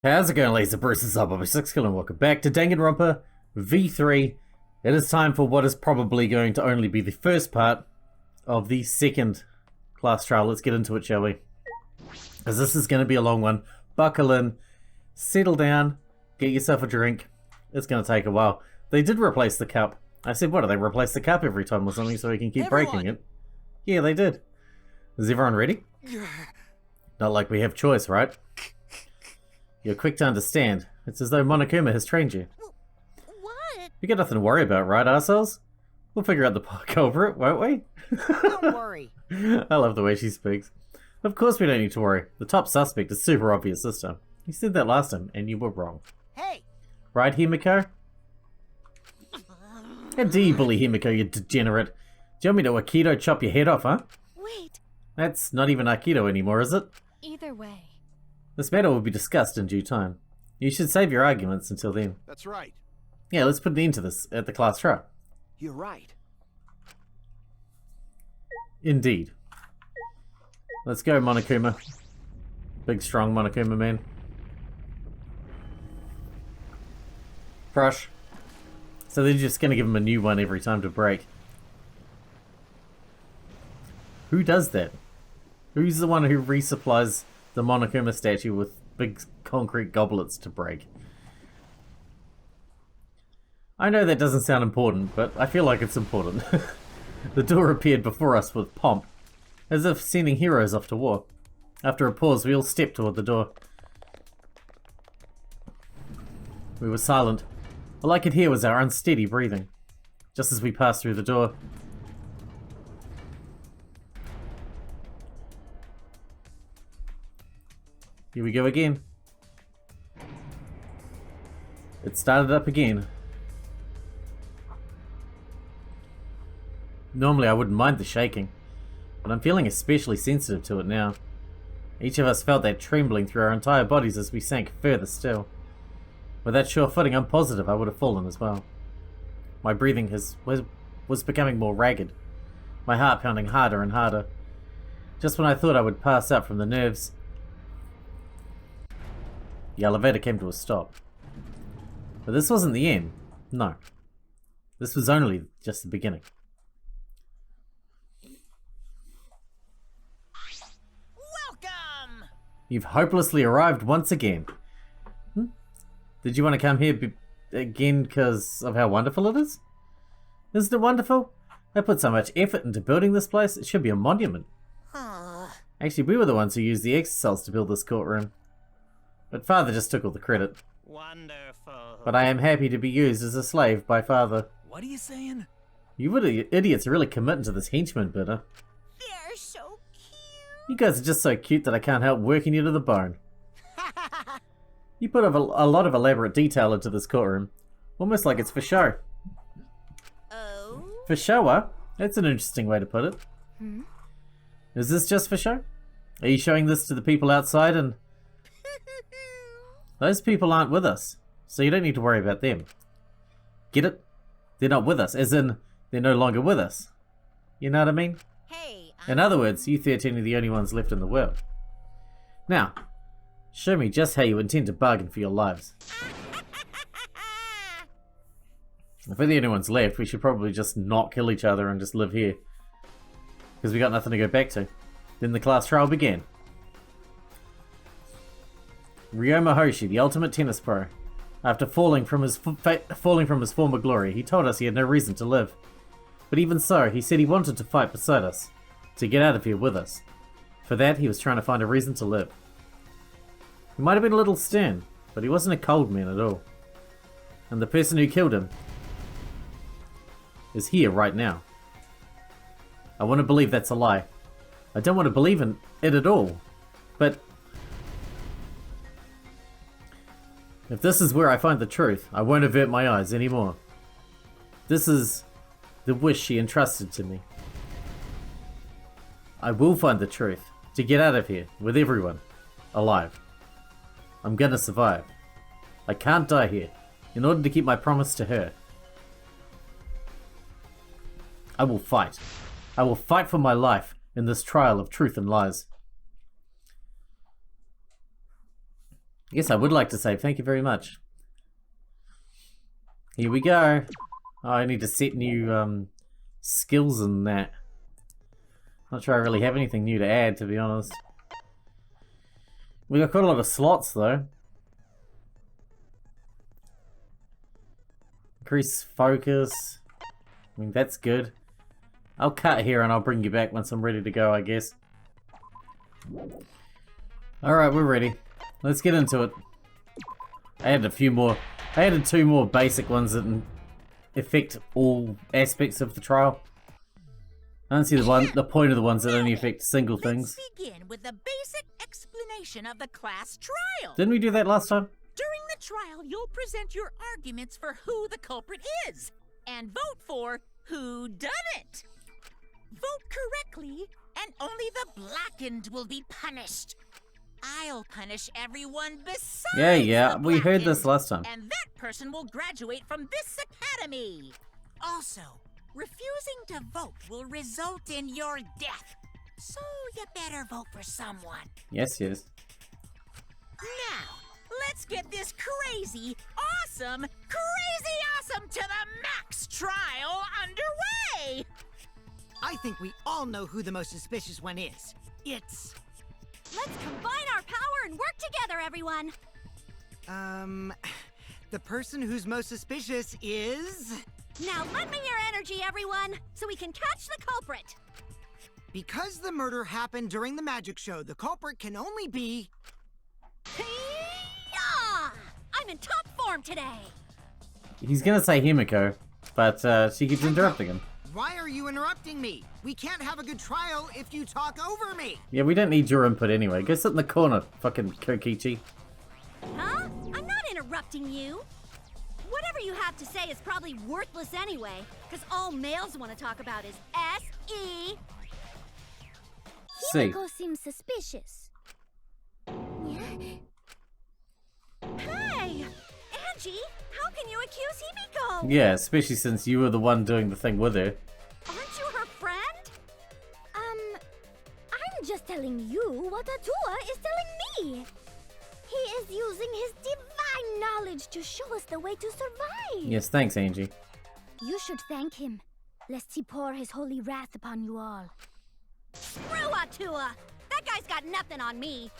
How's it going, ladies and bruises up? I'm Sixkilla and welcome back to Danganronpa V3. It is time for what is probably going to only be the first part of the second class trial. Let's get into it, shall we? Because this is going to be a long one. Buckle in, settle down, get yourself a drink. It's going to take a while. They did replace the cup. I said, what, do they replace the cup every time or something so we can keep breaking it? Yeah, they did. Is everyone ready? Not like we have choice, right? You're quick to understand. It's as though Monokuma has trained you. What? You got nothing to worry about, right, ourselves? We'll figure out the culprit, won't we? Don't worry. I love the way she speaks. Of course we don't need to worry. The top suspect is super obvious this time. You said that last time, and you were wrong. Hey! Right, Himiko? How dare you bully Himiko, you degenerate? Do you want me to Aikido chop your head off, huh? Wait. That's not even Aikido anymore, is it? Either way. This matter will be discussed in due time. You should save your arguments until then. That's right. Yeah, let's put an end to this at the class trial. You're right. Indeed. Let's go, Monokuma. Big, strong Monokuma man. Crush. So they're just going to give him a new one every time to break. Who does that? Who's the one who resupplies the Monokuma statue with big concrete goblets to break? I know that doesn't sound important, but I feel like it's important. The door appeared before us with pomp, as if sending heroes off to war. After a pause, we all stepped toward the door. We were silent. All I could hear was our unsteady breathing, just as we passed through the door. Here we go again. It started up again. Normally I wouldn't mind the shaking, but I'm feeling especially sensitive to it now. Each of us felt that trembling through our entire bodies as we sank further still. With that sure footing, I'm positive I would have fallen as well. My breathing was becoming more ragged, my heart pounding harder and harder. Just when I thought I would pass out from the nerves, the elevator came to a stop. But this wasn't the end. No. This was only just the beginning. Welcome! You've hopelessly arrived once again. Did you want to come here again because of how wonderful it is? Isn't it wonderful? I put so much effort into building this place, it should be a monument. Actually, we were the ones who used the exerciles to build this courtroom. But Father just took all the credit. Wonderful. But I am happy to be used as a slave by Father. What are you saying? You idiots are really committing to this henchman bitter. They're so cute. You guys are just so cute that I can't help working you to the bone. You put a lot of elaborate detail into this courtroom. Almost like it's for show. Oh? For show, huh? That's an interesting way to put it. Hmm? Is this just for show? Are you showing this to the people outside and... Those people aren't with us, so you don't need to worry about them. Get it? They're not with us, as in, they're no longer with us. You know what I mean? Hey, In other words, you 13 are the only ones left in the world. Now, show me just how you intend to bargain for your lives. If we're the only ones left, we should probably just not kill each other and just live here. Because we got nothing to go back to. Then the class trial began. Ryoma Hoshi, the ultimate tennis pro. After falling from his former glory, he told us he had no reason to live. But even so, he said he wanted to fight beside us, to get out of here with us. For that, he was trying to find a reason to live. He might have been a little stern, but he wasn't a cold man at all. And the person who killed him is here right now. I want to believe that's a lie. I don't want to believe in it at all. But if this is where I find the truth, I won't avert my eyes anymore. This is the wish she entrusted to me. I will find the truth, to get out of here, with everyone, alive. I'm gonna survive. I can't die here, in order to keep my promise to her. I will fight. I will fight for my life in this trial of truth and lies. Yes, I would like to save. Thank you very much. Here we go. Oh, I need to set new skills in that. Not sure I really have anything new to add, to be honest. We got quite a lot of slots, though. Increase focus. I mean, that's good. I'll cut here and I'll bring you back once I'm ready to go, I guess. Alright, we're ready. Let's get into it. I added a few more. I added 2 more basic ones that affect all aspects of the trial. I don't see the point of the ones that only affect single things. Let's begin with the basic explanation of the class trial. Didn't we do that last time? During the trial, you'll present your arguments for who the culprit is and vote for who done it. Vote correctly, and only the blackened will be punished. I'll punish everyone besides Yeah, the we heard this blackened, last time. and that person will graduate from this academy. Also, refusing to vote will result in your death. So you better vote for someone. Yes. Now, let's get this crazy awesome to the max trial underway! I think we all know who the most suspicious one is. It's... Let's combine our power and work together, everyone! The person who's most suspicious is... Now lend me your energy, everyone, so we can catch the culprit! Because the murder happened during the magic show, the culprit can only be... Hey-ya! I'm in top form today! He's gonna say Himiko, but she keeps interrupting him. Why are you interrupting me? We can't have a good trial if you talk over me! Yeah, we don't need your input anyway. Go sit in the corner, fucking Kokichi. Huh? I'm not interrupting you! Whatever you have to say is probably worthless anyway, because all males want to talk about is S.E. C. Himiko seems suspicious. Hey! Angie, how can you accuse Himiko? Yeah, especially since you were the one doing the thing with her. Aren't you her friend? I'm just telling you what Atua is telling me. He is using his divine knowledge to show us the way to survive. Yes, thanks, Angie. You should thank him, lest he pour his holy wrath upon you all. Screw Atua! That guy's got nothing on me.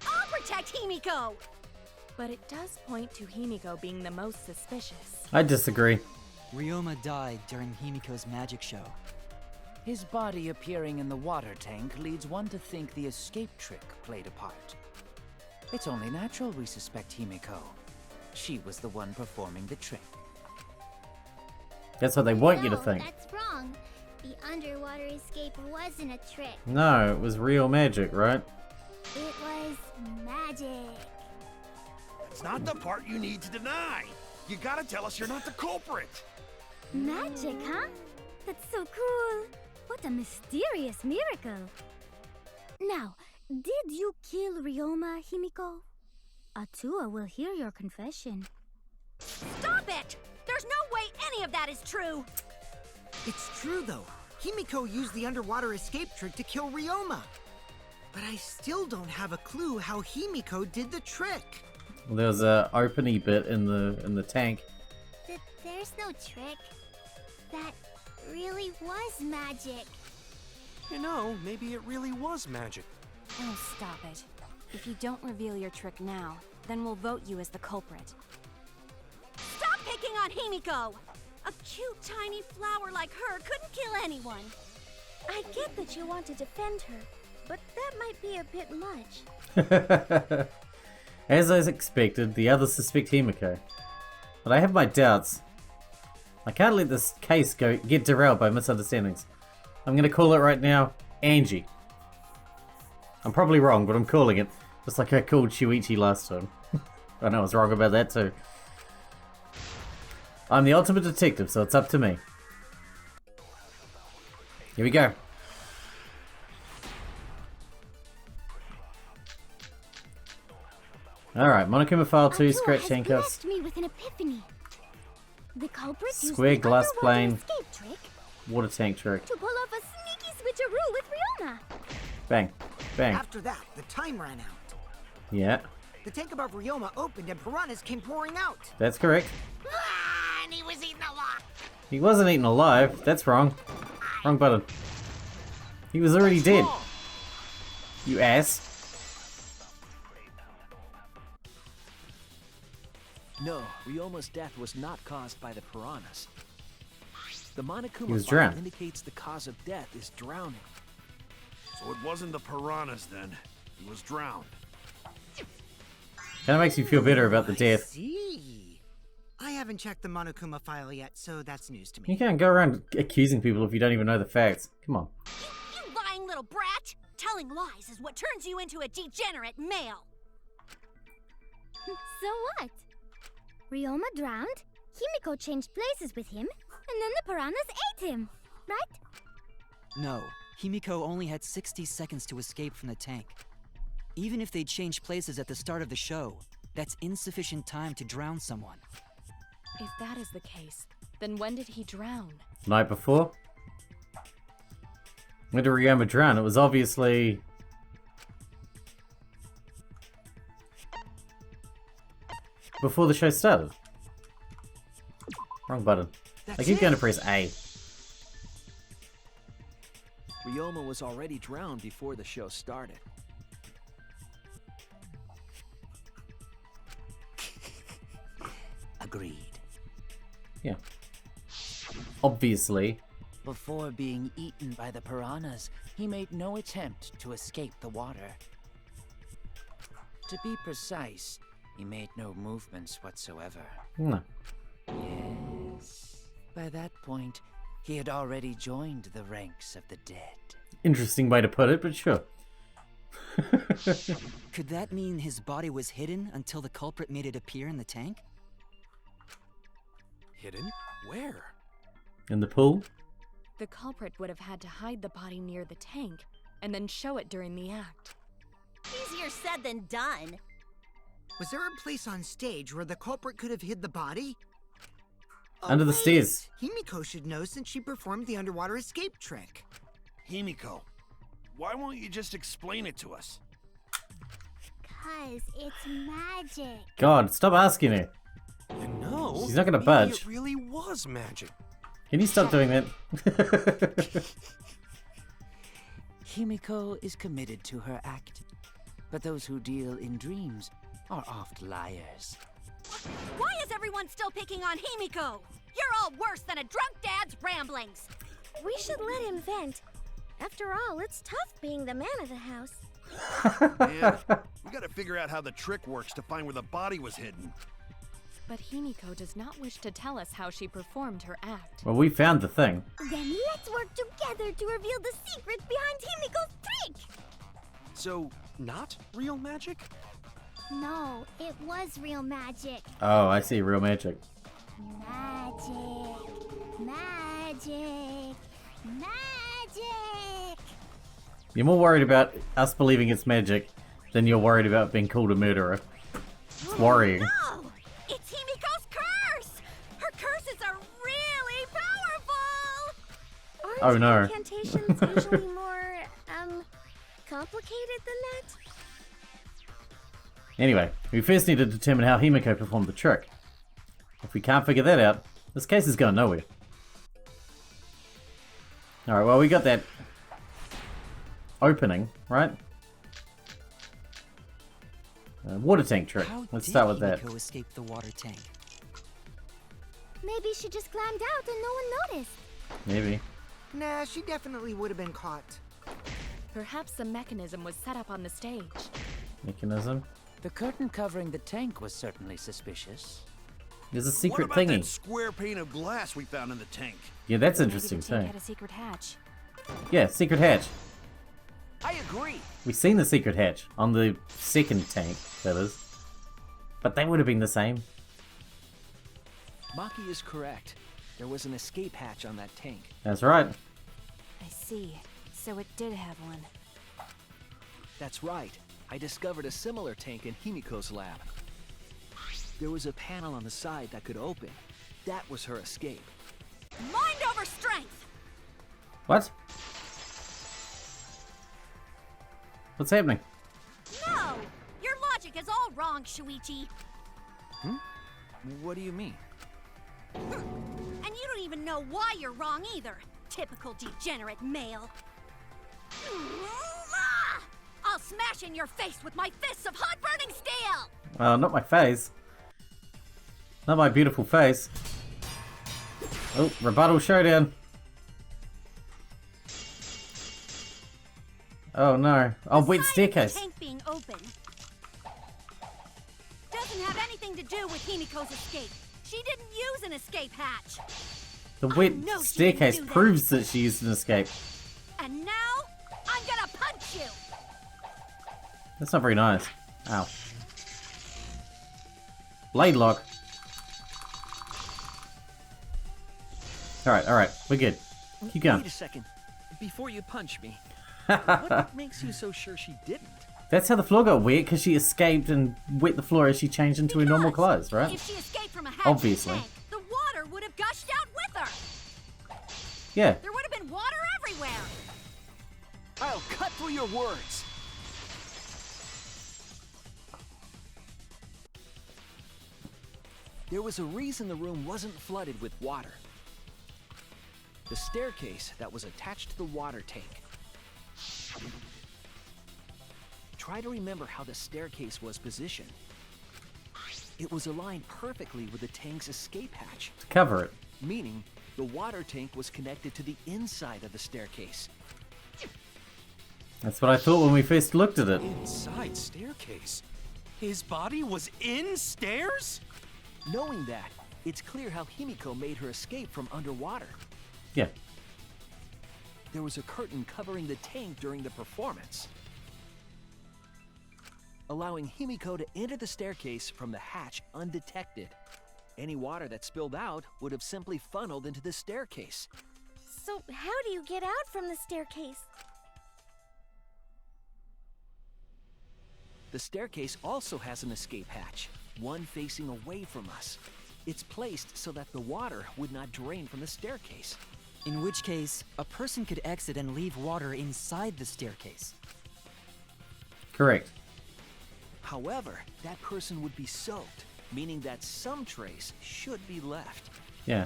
I'll protect Himiko! But it does point to Himiko being the most suspicious. I disagree. Ryoma died during Himiko's magic show. His body appearing in the water tank leads one to think the escape trick played a part. It's only natural we suspect Himiko. She was the one performing the trick. That's what they want you to think. That's wrong. The underwater escape wasn't a trick. No, it was real magic, right? It was magic. That's not the part you need to deny. You gotta tell us you're not the culprit. Magic, huh? That's so cool. What a mysterious miracle. Now, did you kill Ryoma, Himiko? Atua will hear your confession. Stop it! There's no way any of that is true! It's true, though. Himiko used the underwater escape trick to kill Ryoma. But I still don't have a clue how Himiko did the trick. Well, there was a openy bit in the tank. There's no trick. That really was magic. You know, maybe it really was magic. Oh, stop it. If you don't reveal your trick now, then we'll vote you as the culprit. Stop picking on Himiko! A cute tiny flower like her couldn't kill anyone. I get that you want to defend her, but that might be a bit much. As I expected, the others suspect Himiko. But I have my doubts. I can't let this case get derailed by misunderstandings. I'm gonna call it right now, Angie. I'm probably wrong, but I'm calling it. Just like I called Shuichi last time. I know I was wrong about that too. I'm the ultimate detective, so it's up to me. Here we go. Alright, Monokuma File 2, Scratch has Handcuffs. blessed me with an epiphany. The culprit used Square the glass underwater plane. escape trick Water tank trick. to pull off a sneaky switcheroo with Ryoma. Bang. Bang. After that, the time ran out. Yeah. the tank above Ryoma opened and piranhas came pouring out. That's correct. Ah, and he was eaten alive. He wasn't eaten alive. That's wrong. Wrong button. He was already dead. You ass. No, Ryoma's death was not caused by the piranhas. The Monokuma He was file drowned. indicates the cause of death is drowning. So it wasn't the piranhas then. He was drowned. Kind of makes you feel better about the death. See. I haven't checked the Monokuma file yet, so that's news to me. You can't go around accusing people if you don't even know the facts. Come on. You lying little brat! Telling lies is what turns you into a degenerate male. So what? Ryoma drowned, Himiko changed places with him, and then the piranhas ate him, right? No, Himiko only had 60 seconds to escape from the tank. Even if they changed places at the start of the show, that's insufficient time to drown someone. If that is the case, then when did he drown? Night before? When did Ryoma drown? It was obviously... before the show started. Wrong button. I keep going to press A. Ryoma was already drowned before the show started. Agreed. Yeah. Obviously. Before being eaten by the piranhas, he made no attempt to escape the water. To be precise, he made no movements whatsoever. No. Yes. By that point, he had already joined the ranks of the dead. Interesting way to put it, but sure. Could that mean his body was hidden until the culprit made it appear in the tank? Hidden? Where? In the pool? The culprit would have had to hide the body near the tank, and then show it during the act. Easier said than done. Was there a place on stage where the culprit could have hid the body? Under the stairs. Himiko should know since she performed the underwater escape trick. Himiko, why won't you just explain it to us? 'Cause it's magic. God, stop asking her. You know, She's not gonna maybe budge. It really was magic. Can you stop doing that? Himiko is committed to her act, but those who deal in dreams are oft liars. Why is everyone still picking on Himiko? You're all worse than a drunk dad's ramblings. We should let him vent. After all, it's tough being the man of the house. Man, we gotta figure out how the trick works to find where the body was hidden. But Himiko does not wish to tell us how she performed her act. Well, we found the thing. Then let's work together to reveal the secret behind Himiko's trick! So, not real magic? No, it was real magic. Oh, I see. Real magic. Magic. Magic. Magic. You're more worried about us believing it's magic than you're worried about being called a murderer. It's worrying. No! It's Himiko's curse! Her curses are really powerful! Aren't Oh, no. incantations usually more, complicated than that? Anyway, we first need to determine how Himiko performed the trick. If we can't figure that out, this case is going nowhere. Alright, well, we got that opening, right? Water tank trick. How Let's did start with that. Himiko escape the water tank? Maybe she just climbed out and no one noticed. Maybe. Nah, she definitely would have been caught. Perhaps the mechanism was set up on the stage. Mechanism. The curtain covering the tank was certainly suspicious. There's a What secret about thingy. that square pane of glass we found in the tank? Yeah, that's Maybe interesting the tank too. had a secret hatch. Yeah, secret hatch. I agree. We've seen the secret hatch on the second tank, that is. But that would have been the same. Maki is correct. There was an escape hatch on that tank. That's right. I see. So it did have one. That's right. I discovered a similar tank in Himiko's lab. There was a panel on the side that could open. That was her escape. Mind over strength! What? What's happening? No! Your logic is all wrong, Shuichi. What do you mean? And you don't even know why you're wrong either. Typical degenerate male. I'll smash in your face with my fists of hot burning steel! Well, not my face. Not my beautiful face. Oh, rebuttal showdown. Oh no. Oh, wet staircase. The tank being open doesn't have anything to do with Himiko's escape. She didn't use an escape hatch. The wet know she staircase didn't do that. proves that she used an escape. And now, I'm gonna punch you! That's not very nice. Ow. Blade lock. Alright, we're good. Keep going. Wait a second. Before you punch me, what makes you so sure she didn't? That's how the floor got wet, because she escaped and wet the floor as she changed into her normal clothes, right? If she escaped from a hatch Obviously. tank, the water would have gushed out with her! Yeah. There would have been water everywhere! I'll cut through your words. There was a reason the room wasn't flooded with water. The staircase that was attached to the water tank. Try to remember how the staircase was positioned. It was aligned perfectly with the tank's escape hatch, To cover it. meaning the water tank was connected to the inside of the staircase. That's what I thought when we first looked at it. Inside staircase? His body was in stairs? Knowing that, it's clear how Himiko made her escape from underwater. Yeah. There was a curtain covering the tank during the performance, allowing Himiko to enter the staircase from the hatch undetected. Any water that spilled out would have simply funneled into the staircase. So how do you get out from the staircase? The staircase also has an escape hatch, one facing away from us. It's placed so that the water would not drain from the staircase. In which case, a person could exit and leave water inside the staircase. Correct. However, that person would be soaked, meaning that some trace should be left. Yeah.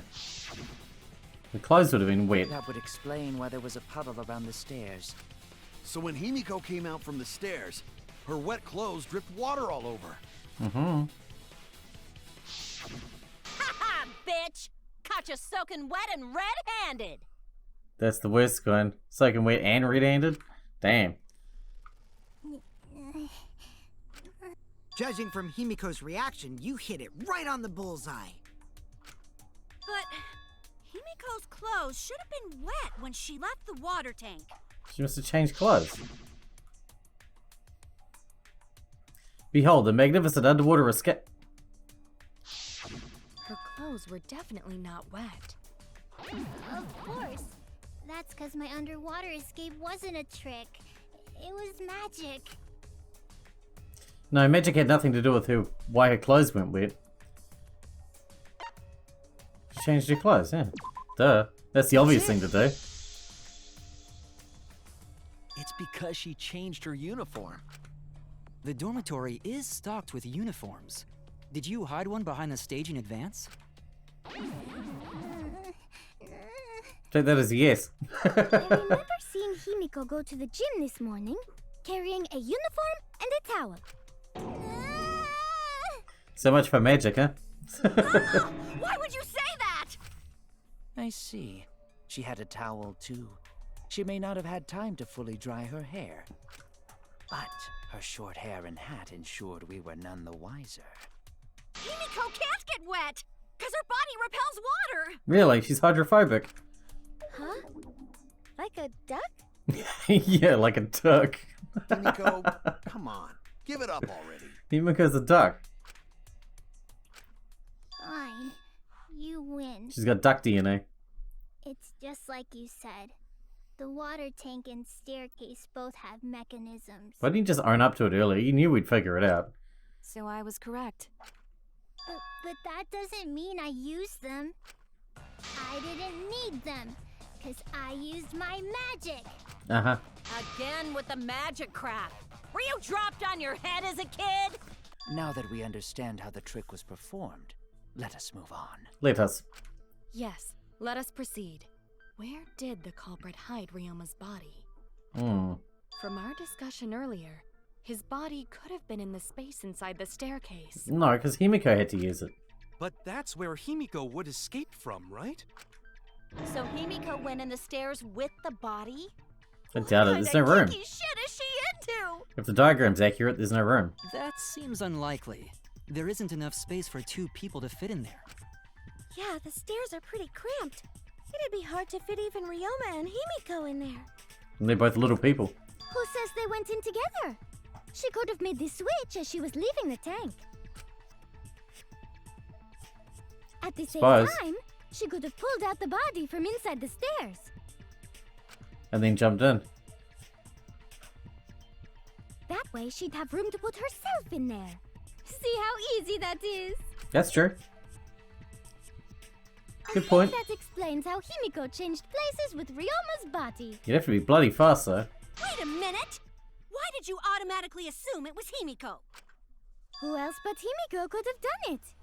The clothes would have been wet. That would explain why there was a puddle around the stairs. So when Himiko came out from the stairs, her wet clothes dripped water all over. Mm-hmm. Ha, bitch! Caught you soaking wet and red-handed! That's the worst kind. Soaking wet and red-handed? Damn. Judging from Himiko's reaction, you hit it right on the bullseye. But Himiko's clothes should have been wet when she left the water tank. She must have changed clothes. Behold, the magnificent underwater escape. Her clothes were definitely not wet. Of course. That's because my underwater escape wasn't a trick. It was magic. No, magic had nothing to do with why her clothes went wet. She changed her clothes, yeah. Duh. That's the obvious thing to do. It's because she changed her uniform. The dormitory is stocked with uniforms. Did you hide one behind the stage in advance? Take that as a yes. I remember seeing Himiko go to the gym this morning, carrying a uniform and a towel. So much for magic, huh? Why would you say that? I see. She had a towel too. She may not have had time to fully dry her hair. But her short hair and hat ensured we were none the wiser. Himiko can't get wet, because her body repels water. Really? She's hydrophobic. Huh? Like a duck? Yeah, like a duck. Himiko, come on. Give it up already. Himiko's a duck. Fine. You win. She's got duck DNA. It's just like you said. The water tank and staircase both have mechanisms. Why didn't you just own up to it earlier? You knew we'd figure it out. So I was correct. But that doesn't mean I used them. I didn't need them, because I used my magic. Uh-huh. Again with the magic crap. Were you dropped on your head as a kid? Now that we understand how the trick was performed, let us move on. Let us. Yes, let us proceed. Where did the culprit hide Ryoma's body? Hmm. From our discussion earlier, his body could have been in the space inside the staircase. No, because Himiko had to use it. But that's where Himiko would escape from, right? So Himiko went in the stairs with the body? I doubt it. There's no room. What kinda kinky shit is she into? If the diagram's accurate, there's no room. That seems unlikely. There isn't enough space for 2 people to fit in there. Yeah, the stairs are pretty cramped. It'd be hard to fit even Ryoma and Himiko in there. And they're both little people. Who says they went in together? She could have made the switch as she was leaving the tank. At the same Suppose. time, she could have pulled out the body from inside the stairs. And then jumped in. That way, she'd have room to put herself in there. See how easy that is? That's true. Good I point. think that explains how Himiko changed places with Ryoma's body. You'd have to be bloody fast, though. Wait a minute! Why did you automatically assume it was Himiko? Who else but Himiko could have done it?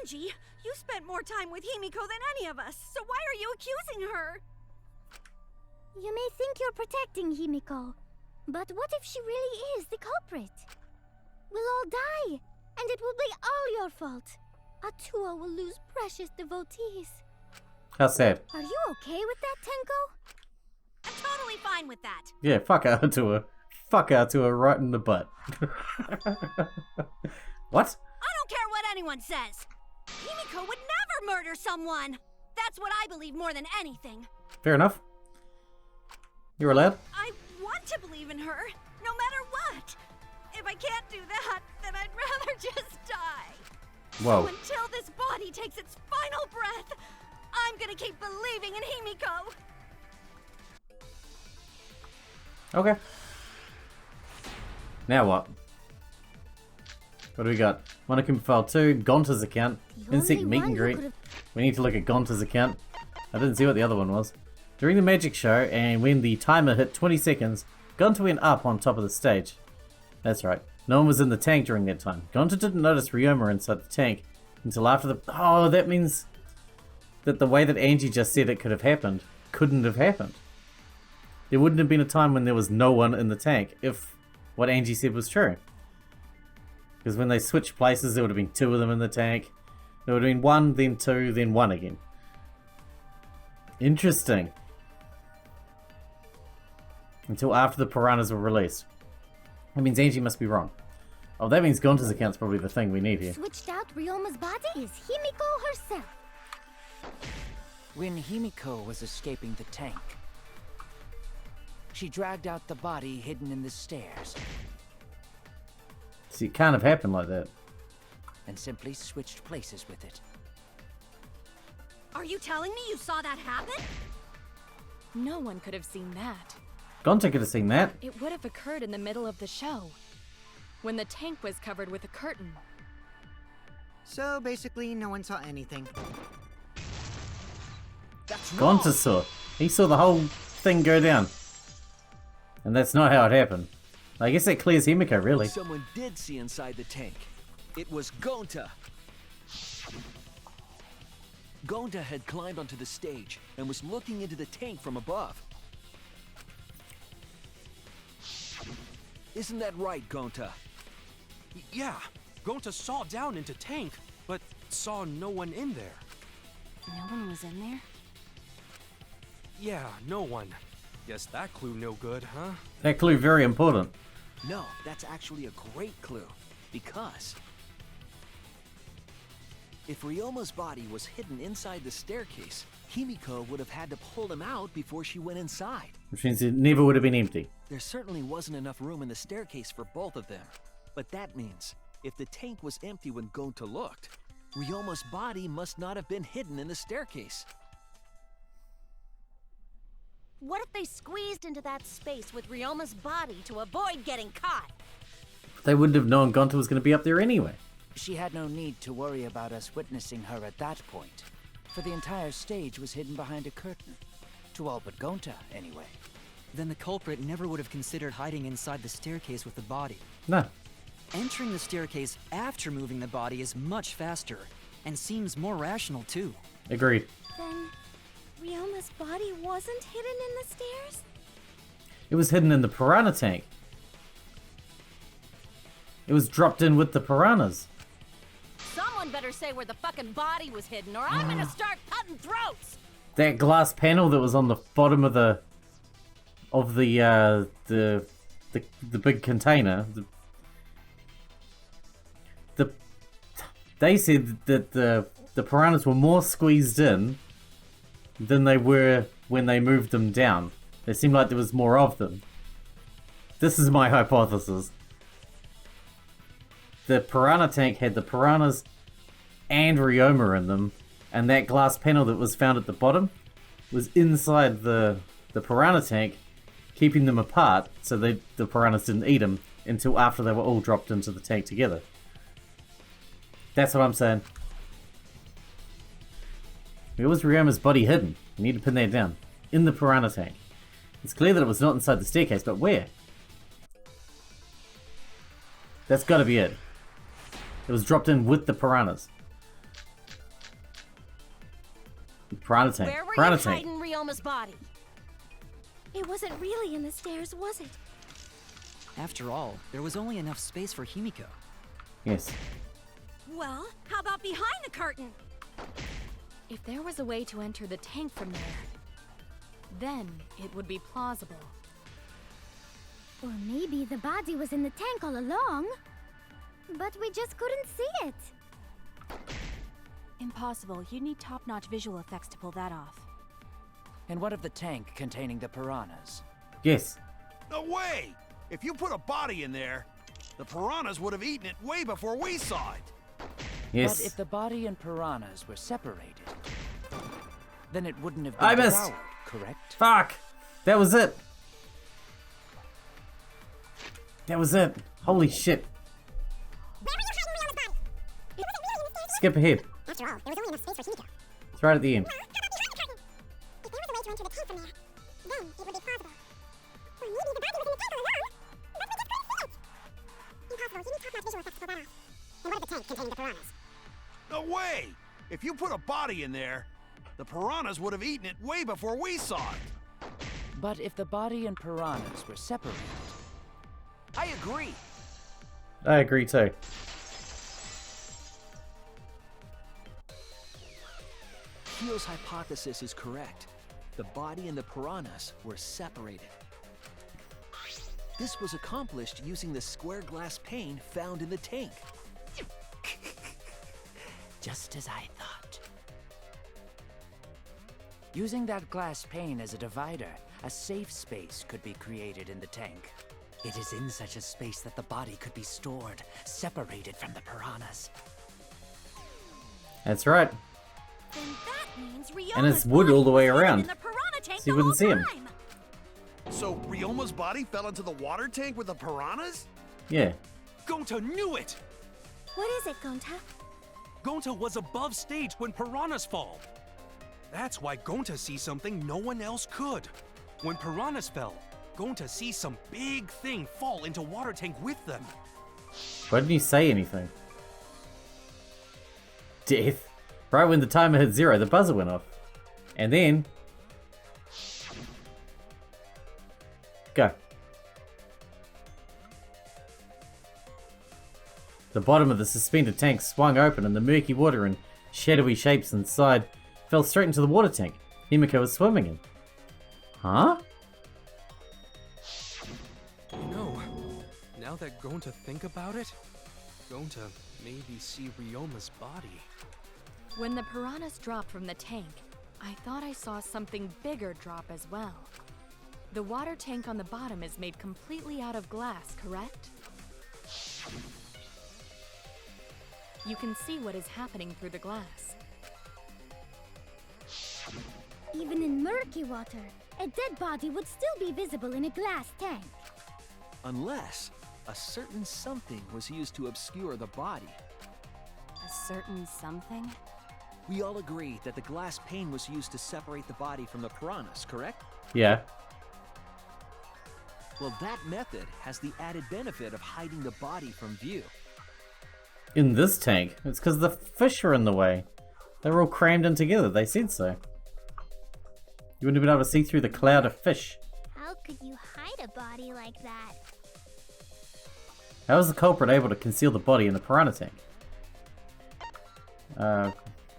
Angie, you spent more time with Himiko than any of us, so why are you accusing her? You may think you're protecting Himiko, but what if she really is the culprit? We'll all die, and it will be all your fault. Atua will lose precious devotees. How sad. Are you okay with that, Tenko? I'm totally fine with that. Yeah, fuck out to her. Fuck out to her right in the butt. What? I don't care what anyone says. Himiko would never murder someone. That's what I believe more than anything. Fair enough. You're allowed. I want to believe in her, no matter what. If I can't do that, then I'd rather just die. Whoa. So until this body takes its final breath, I'm gonna keep believing in Himiko. Okay. Now what? What do we got? Monocum File 2, Gonta's account, Insect Meet and Greet. We need to look at Gonta's account. I didn't see what the other one was. During the magic show, and when the timer hit 20 seconds, Gonta went up on top of the stage. That's right. No one was in the tank during that time. Gonta didn't notice Ryoma inside the tank until after the... Oh, that means that the way that Angie just said it could have happened couldn't have happened. There wouldn't have been a time when there was no one in the tank if what Angie said was true. Because when they switched places, there would have been 2 of them in the tank. There would have been 1, then 2, then 1 again. Interesting. Until after the piranhas were released. That means Angie must be wrong. Oh, that means Gonta's account's probably the thing we need here. Switched out Ryoma's body is Himiko herself. When Himiko was escaping the tank, she dragged out the body hidden in the stairs See, it can't have happened like that. and simply switched places with it. Are you telling me you saw that happen? No one could have seen that. Gonta could have seen that. It would have occurred in the middle of the show, when the tank was covered with a curtain. So basically, no one saw anything. That's wrong. Gonta saw. He saw the whole thing go down. And that's not how it happened. I guess that clears Himiko, really. Someone did see inside the tank. It was Gonta. Gonta had climbed onto the stage and was looking into the tank from above. Isn't that right, Gonta? Yeah, Gonta saw down into tank, but saw no one in there. No one was in there? Yeah, no one. Guess that clue no good, huh? That clue very important. No, that's actually a great clue. Because if Ryoma's body was hidden inside the staircase, Himiko would have had to pull him out before she went inside. Which means it never would have been empty. There certainly wasn't enough room in the staircase for both of them. But that means, if the tank was empty when Gonta looked, Ryoma's body must not have been hidden in the staircase. What if they squeezed into that space with Ryoma's body to avoid getting caught? They wouldn't have known Gonta was going to be up there anyway. She had no need to worry about us witnessing her at that point, for the entire stage was hidden behind a curtain. To all but Gonta, anyway. then the culprit never would have considered hiding inside the staircase with the body. No. Entering the staircase after moving the body is much faster, and seems more rational too. Agreed. Then, Ryoma's body wasn't hidden in the stairs? It was hidden in the piranha tank. It was dropped in with the piranhas. Someone better say where the fucking body was hidden, or I'm gonna start cutting throats! That glass panel that was on the bottom of the big container. They said that the piranhas were more squeezed in than they were when they moved them down. It seemed like there was more of them. This is my hypothesis. The piranha tank had the piranhas and Ryoma in them, and that glass panel that was found at the bottom was inside the piranha tank, keeping them apart so the piranhas didn't eat them until after they were all dropped into the tank together. That's what I'm saying. Where was Ryoma's body hidden? We need to pin that down. In the piranha tank. It's clear that it was not inside the staircase, but where? That's gotta be it. It was dropped in with the piranhas. Piranha tank. Where were Piranha you tank. hiding Ryoma's body? It wasn't really in the stairs, was it? After all, there was only enough space for Himiko. Yes. Well, how about behind the curtain? If there was a way to enter the tank from there, then it would be plausible. Or maybe the body was in the tank all along, but we just couldn't see it. Impossible. You'd need top-notch visual effects to pull that off. And what of the tank containing the piranhas? Yes. No way! If you put a body in there, the piranhas would have eaten it way before we saw it. Yes. But if the body and piranhas were separated, then it wouldn't have I been missed. devoured, correct? Fuck! That was it! That was it! Holy shit. Skip ahead. After all, there was only enough space for Himiko. It's right at the end. If there was a way to enter the tank from there, then it would be plausible. Or maybe the body was in the tank all along, but we just couldn't see it. Impossible. You need top-notch visual effects to pull that off. And what of the tank containing the piranhas? No way! If you put a body in there, the piranhas would have eaten it way before we saw it. But if the body and piranhas were separated, I agree. I agree too. Kyo's hypothesis is correct. The body and the piranhas were separated. This was accomplished using the square glass pane found in the tank. just as I thought. Using that glass pane as a divider, a safe space could be created in the tank. It is in such a space that the body could be stored, separated from the piranhas. That's right. Then that means Ryoma's And it's wood all the way body was around. in the piranha tank So you the wouldn't see whole him. time. So Ryoma's body fell into the water tank with the piranhas? Yeah. Gonta knew it! What is it, Gonta? Gonta was above stage when piranhas fall. That's why Gonta sees something no one else could. When piranhas fell, Gonta sees some big thing fall into water tank with them. Why didn't you say anything? Death. Right when the timer hit 0, the buzzer went off. And then... Go. The bottom of the suspended tank swung open and the murky water and shadowy shapes inside fell straight into the water tank Himiko was swimming in. Huh? You know, now that Gonta think about it, Gonta maybe see Ryoma's body. When the piranhas dropped from the tank, I thought I saw something bigger drop as well. The water tank on the bottom is made completely out of glass, correct? You can see what is happening through the glass. Even in murky water, a dead body would still be visible in a glass tank. Unless a certain something was used to obscure the body. A certain something? We all agree that the glass pane was used to separate the body from the piranhas, correct? Yeah. Well, that method has the added benefit of hiding the body from view. In this tank, it's because the fish are in the way. They're all crammed in together, they said so. You wouldn't have been able to see through the cloud of fish. How could you hide a body like that? How was the culprit able to conceal the body in the piranha tank?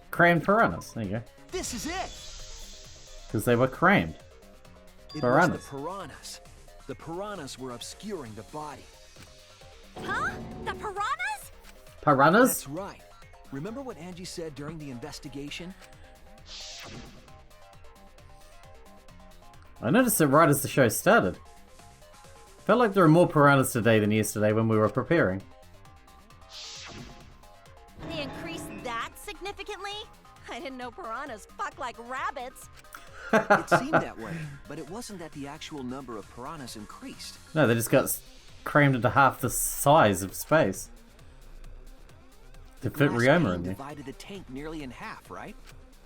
Crammed piranhas, there you go. This is it! Because they were crammed. Piranhas. Was the piranhas. The piranhas were obscuring the body. Huh? The piranhas? Piranhas? That's right. Remember what Angie said during the investigation? I noticed it right as the show started. Felt like there were more piranhas today than yesterday when we were preparing. They increased that significantly? I didn't know piranhas fuck like rabbits. It seemed that way, but it wasn't that the actual number of piranhas increased. No, they just got crammed into half the size of space. To fit Reimagine in there. Divided the tank nearly in half, right?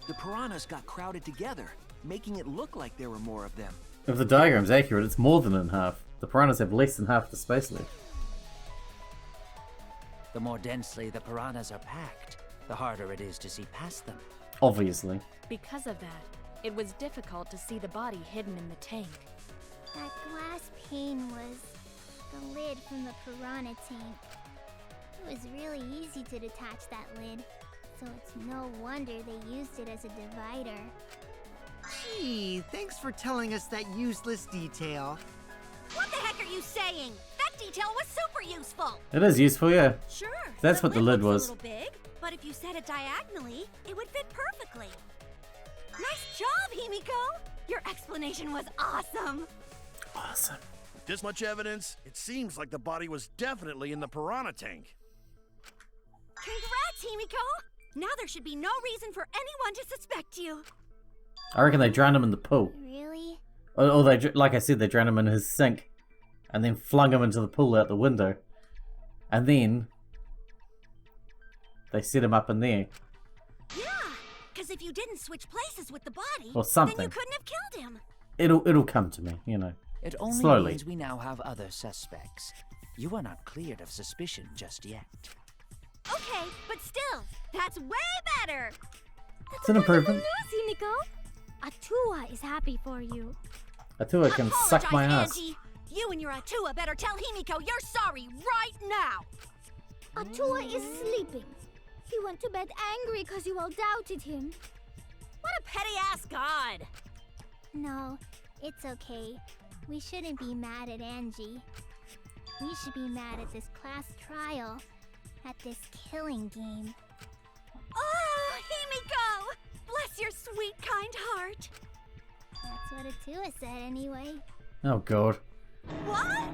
The piranhas got crowded together, making it look like there were more of them. If the diagram's accurate, it's more than in half. The piranhas have less than half the space left. The more densely the piranhas are packed, the harder it is to see past them. Obviously. Because of that, it was difficult to see the body hidden in the tank. That glass pane was the lid from the piranha tank. It was really easy to detach that lid, so it's no wonder they used it as a divider. Gee, thanks for telling us that useless detail. What the heck are you saying? That detail was super useful. It is useful, yeah. Sure. That's what the lid was. A little big, but if you set it diagonally, it would fit perfectly. Nice job, Himiko! Your explanation was awesome! Awesome. With this much evidence, it seems like the body was definitely in the piranha tank. Congrats, Himiko! Now there should be no reason for anyone to suspect you. I reckon they drowned him in the pool. Really? Or they, like I said, they drowned him in his sink. And then flung him into the pool out the window. And then they set him up in there. Yeah, because if you didn't switch places with the body, or something, then you couldn't have killed him. It'll come to me, you know. It only slowly. means we now have other suspects. You are not cleared of suspicion just yet. Okay, but still, that's way better. It's an improvement. News, Himiko. Atua is happy for you. Atua can suck my ass. Angie. You and your Atua better tell Himiko you're sorry right now. Atua is sleeping. He went to bed angry because you all doubted him. What a petty-ass god. No, it's okay. We shouldn't be mad at Angie. We should be mad at this class trial, at this killing game. Oh, Himiko! Bless your sweet, kind heart. That's what Atua said anyway. Oh god. What?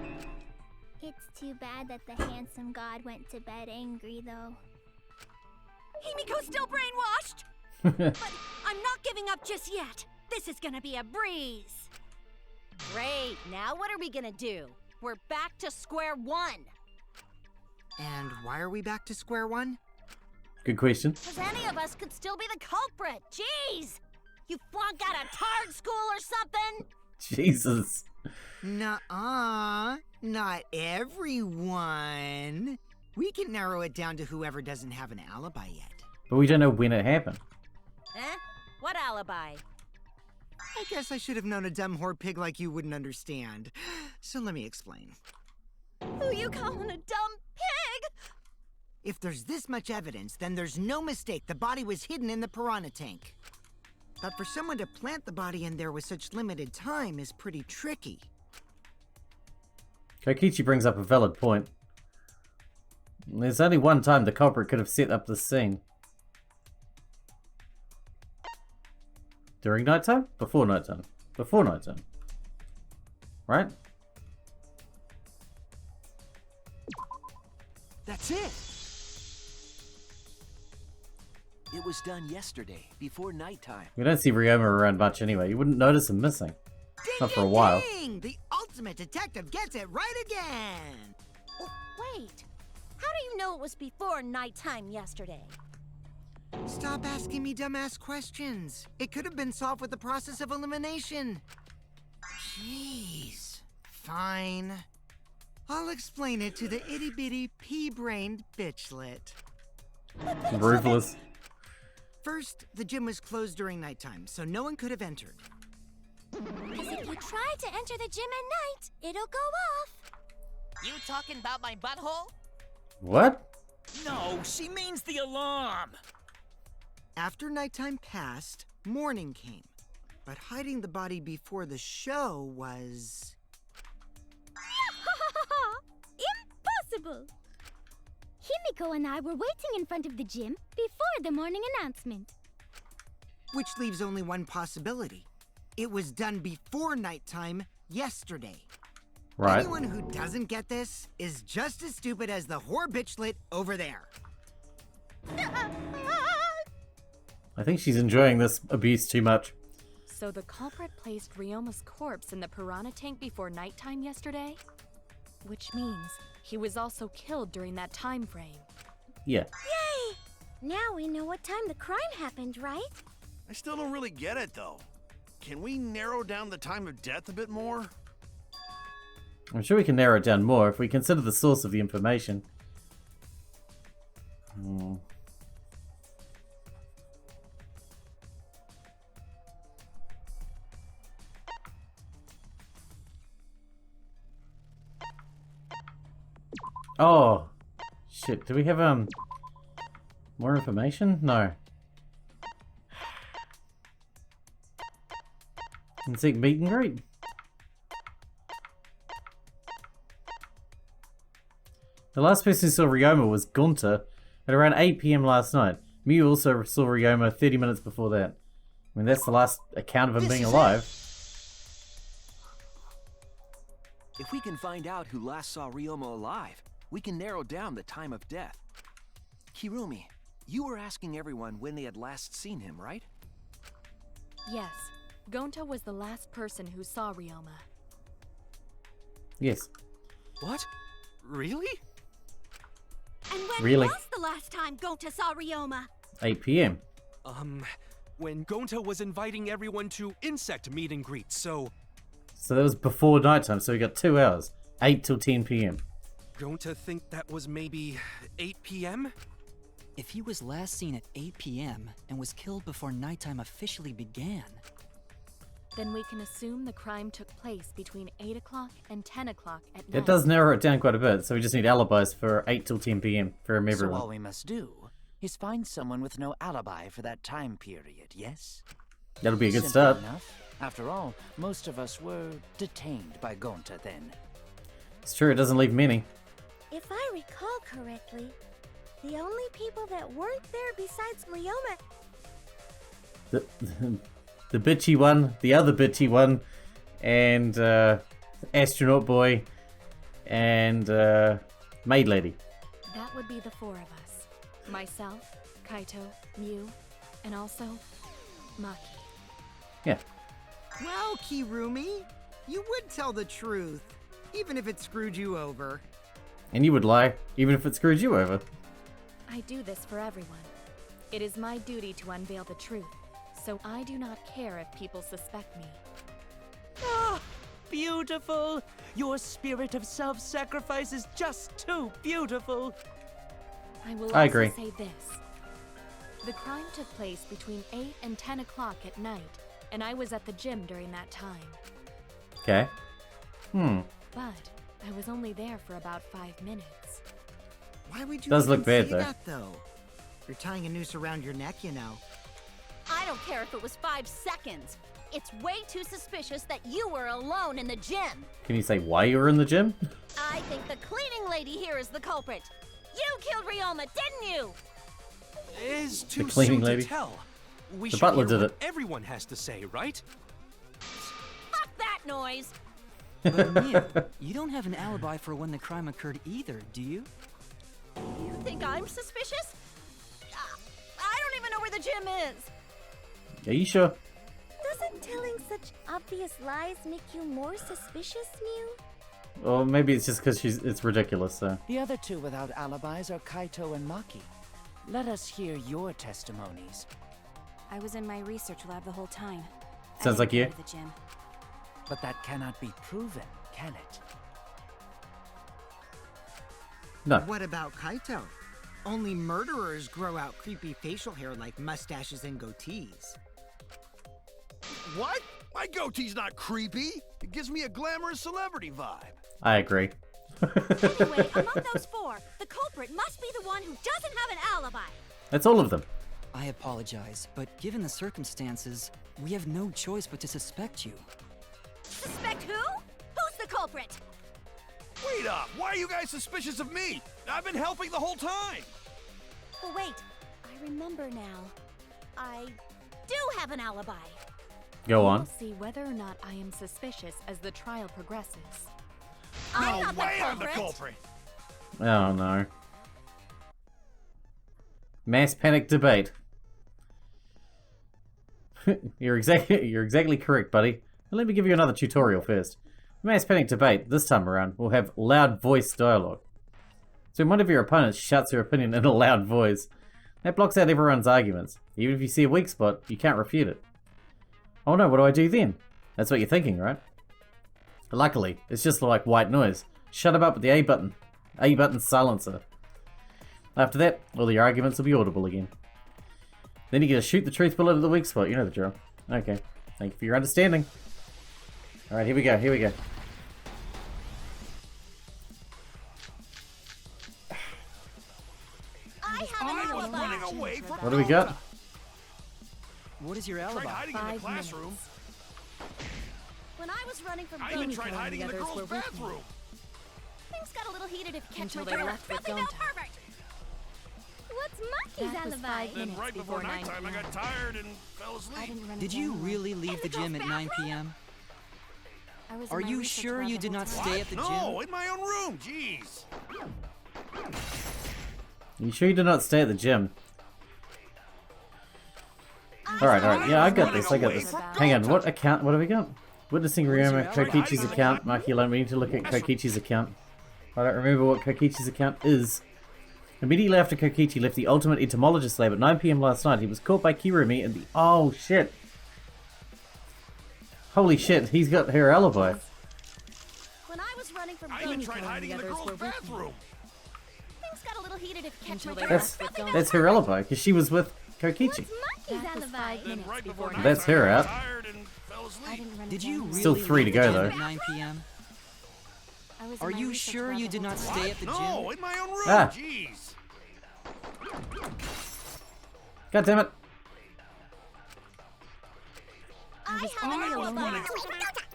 It's too bad that the handsome god went to bed angry, though. Himiko's still brainwashed! But I'm not giving up just yet. This is gonna be a breeze. Great, now what are we gonna do? We're back to square one. And why are we back to square one? Good question. Because any of us could still be the culprit. Jeez! You flunked out of Tard School or something? Jesus. Nuh-uh. Not everyone. We can narrow it down to whoever doesn't have an alibi yet. But we don't know when it happened. Eh? What alibi? I guess I should have known a dumb whore pig like you wouldn't understand. So let me explain. Who you calling a dumb pig? If there's this much evidence, then there's no mistake the body was hidden in the piranha tank. But for someone to plant the body in there with such limited time is pretty tricky. Kokichi brings up a valid point. There's only one time the culprit could have set up this scene. During nighttime? Before nighttime. Before nighttime. Right? That's it! It was done yesterday, before nighttime. We don't see Ryoma around much anyway. You wouldn't notice him missing. Ding, Not for a while. Ding! The ultimate detective gets it right again! Oh, wait. How do you know it was before nighttime yesterday? Stop asking me dumbass questions. It could have been solved with the process of elimination. Jeez. Fine. I'll explain it to the itty-bitty pea-brained bitchlet. Ruthless. First, the gym was closed during nighttime, so no one could have entered. Because if you try to enter the gym at night, it'll go off. You talking about my butthole? What? No, she means the alarm. After nighttime passed, morning came. But hiding the body before the show was... Impossible! Himiko and I were waiting in front of the gym before the morning announcement. Which leaves only one possibility. It was done before nighttime yesterday. Right. Anyone who doesn't get this is just as stupid as the whore bitchlet over there. I think she's enjoying this abuse too much. So the culprit placed Ryoma's corpse in the piranha tank before nighttime yesterday? Which means he was also killed during that time frame. Yeah. Yay! Now we know what time the crime happened, right? I still don't really get it, though. Can we narrow down the time of death a bit more? I'm sure we can narrow it down more if we consider the source of the information. Oh, shit. Do we have more information? No. Let's seek meet and greet. The last person who saw Ryoma was Gunter at around 8 PM last night. Mew also saw Ryoma 30 minutes before that. I mean, that's the last account of him being alive. If we can find out who last saw Ryoma alive, we can narrow down the time of death. Kirumi, you were asking everyone when they had last seen him, right? Yes, Gonta was the last person who saw Ryoma. Yes. What? Really? And when Really? was the last time Gonta saw Ryoma? 8 PM. When Gonta was inviting everyone to insect meet and greet, so So that was before nighttime, so we got 2 hours. 8 till 10 PM. Gonta think that was maybe 8 p.m.? If he was last seen at 8 p.m. and was killed before nighttime officially began, Then we can assume the crime took place between 8 o'clock and 10 o'clock at night. That does narrow it down quite a bit, so we just need alibis for 8 till 10 PM for So everyone. all we must do is find someone with no alibi for that time period, yes? That'll be a good Simple start. enough. After all, most of us were detained by Gonta then. It's true, it doesn't leave many. If I recall correctly, the only people that weren't there besides Ryoma... The bitchy one, the other bitchy one, and astronaut boy, and maid lady. That would be the 4 of us. Myself, Kaito, Mew, and also Maki. Yeah. Well, Kirumi, you would tell the truth, even if it screwed you over. And you would lie, even if it screwed you over. I do this for everyone. It is my duty to unveil the truth, so I do not care if people suspect me. Ah, beautiful! Your spirit of self-sacrifice is just too beautiful! I will I also agree. say this. The crime took place between 8 and 10 o'clock at night, and I was at the gym during that time. Okay. But I was only there for about 5 minutes. Why would you Does even look bad, say though. that, though? You're tying a noose around your neck, you know. I don't care if it was 5 seconds. It's way too suspicious that you were alone in the gym. Can you say why you were in the gym? I think the cleaning lady here is the culprit. You killed Ryoma, didn't you? Is too cleaning soon lady. to tell. We The should butler hear did what it. everyone has to say, right? Fuck that noise. but Mia, you don't have an alibi for when the crime occurred either, do you? You think I'm suspicious? I don't even know where the gym is. Are you sure? Doesn't telling such obvious lies make you more suspicious, Mew? Or maybe it's just because it's ridiculous, so. The other 2 without alibis are Kaito and Maki. Let us hear your testimonies. I was in my research lab the whole time. Sounds like you. The gym. But that cannot be proven, can it? No. What about Kaito? Only murderers grow out creepy facial hair like mustaches and goatees. What? My goatee's not creepy. It gives me a glamorous celebrity vibe. I agree. Anyway, among those four, the culprit must be the one who doesn't have an alibi. That's all of them. I apologize, but given the circumstances, we have no choice but to suspect you. Suspect who? Who's the culprit? Wait up! Why are you guys suspicious of me? I've been helping the whole time! Oh, wait. I remember now. I do have an alibi. Go We'll on. see whether or not I am suspicious as the trial progresses. I'm No not the way I'm the culprit. culprit! Oh no. Mass panic debate. You're exactly correct, buddy. Let me give you another tutorial first. Mass panic debate, this time around, will have loud voice dialogue. So when one of your opponents shouts their opinion in a loud voice, that blocks out everyone's arguments. Even if you see a weak spot, you can't refute it. Oh no, what do I do then? That's what you're thinking, right? Luckily, it's just like white noise. Shut him up with the A button. A button silencer. After that, all your arguments will be audible again. Then you get to shoot the truth bullet at the weak spot. You know the drill. Okay. Thank you for your understanding. Alright, here we go, here we go. I have I an was alibi. running away from What do we got? What is your Tried alibi? hiding in the 5 classroom. minutes. When I was running from I even Himiko, tried hiding in the others girls' were with me. bathroom. things got a little heated if you catch Until my they drift. left with Probably no Gonta. pervert. What's Monkey's That was alibi? 5 Then minutes right before 9 nighttime, I got p.m. tired and fell I asleep. didn't run Did away you alone. really leave the gym at 9 p.m.? I was in Are my you research sure lab you the did whole not time. stay at the No, gym? in my own room. Jeez. You sure you did not stay at the gym? Alright, yeah, I got this, I got this. Hang on, what account, what have we got? Witnessing Ryoma Kokichi's account. Maki alone, we need to look at Kokichi's account. I don't remember what Kokichi's account is. Immediately after Kokichi left the Ultimate Entomologist lab at 9 p.m. last night, he was caught by Kirumi and the... Oh, shit. Holy shit, he's got her alibi. When I was running from I even Himiko, tried hiding in the others girls' were with me. bathroom. things got a little heated if you catch Until my they drift. left with That's her alibi, because she was with Kokichi. Monkey's That was alibi. 5 Then minutes right before before That's nighttime, her I got out. tired and fell I asleep. didn't run Did away you alone. really Still 3 to leave go, the gym though. at 9 p.m.? I was in Are my you research sure lab you the did whole not time. stay at the gym? No, in my own room. Ah. Jeez. God damn it. I have I an was alibi. running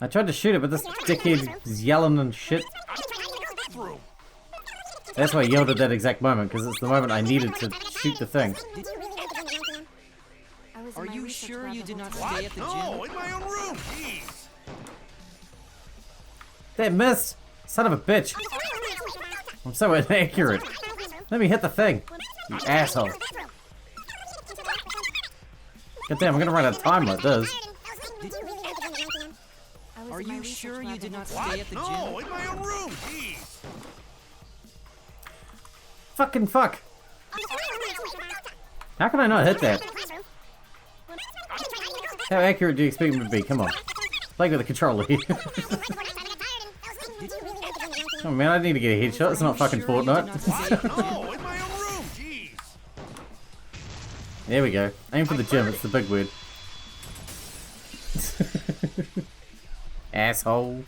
I tried to shoot it, but this dickhead is yelling and shit. through. That's why I yelled at that exact moment, because it's the moment I needed to shoot the thing. I was in Are my you research sure lab you the did whole not time. stay at the No, gym? in my own room. Jeez. That missed! Son of a bitch! I'm so inaccurate. Let me hit the thing. You asshole. God damn, I'm gonna run out of time like this. I was Are in my you research sure lab you did the not whole time. stay at the No, gym? in my own room. Jeez. Fucking fuck. How can I not hit that? How accurate do you expect me to be? Come on. Play with the controller here. Oh man, I need to get a headshot. It's not fucking Sure you did not Fortnite. stay at the gym? No, in my own room. Jeez. There we go. Aim for the gym. It's the big word. Asshole.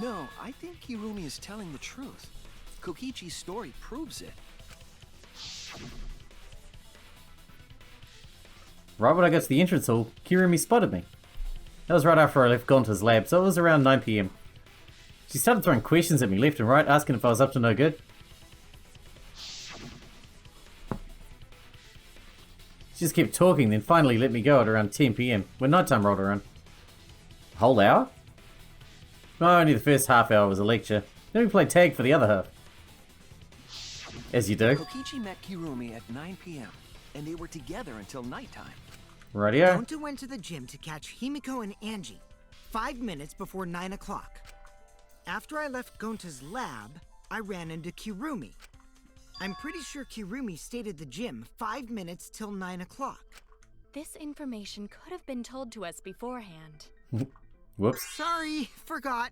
No, I think Hirumi is telling the truth. Kokichi's story proves it. Right when I got to the entrance hall, Kirumi spotted me. That was right after I left Gonta's lab, so it was around 9 p.m. She started throwing questions at me left and right, asking if I was up to no good. She just kept talking, then finally let me go at around 10 p.m. when nighttime rolled around. A whole hour? No, only the first half hour was a lecture. Then we played tag for the other half. As you do. Kokichi met Hirumi at 9 p.m., and they were together until nighttime. Radio. Gonta went to the gym to catch Himiko and Angie 5 minutes before 9 o'clock. After I left Gonta's lab, I ran into Kirumi. I'm pretty sure Kirumi stayed at the gym 5 minutes till 9 o'clock. This information could have been told to us beforehand. Whoops. Sorry, forgot.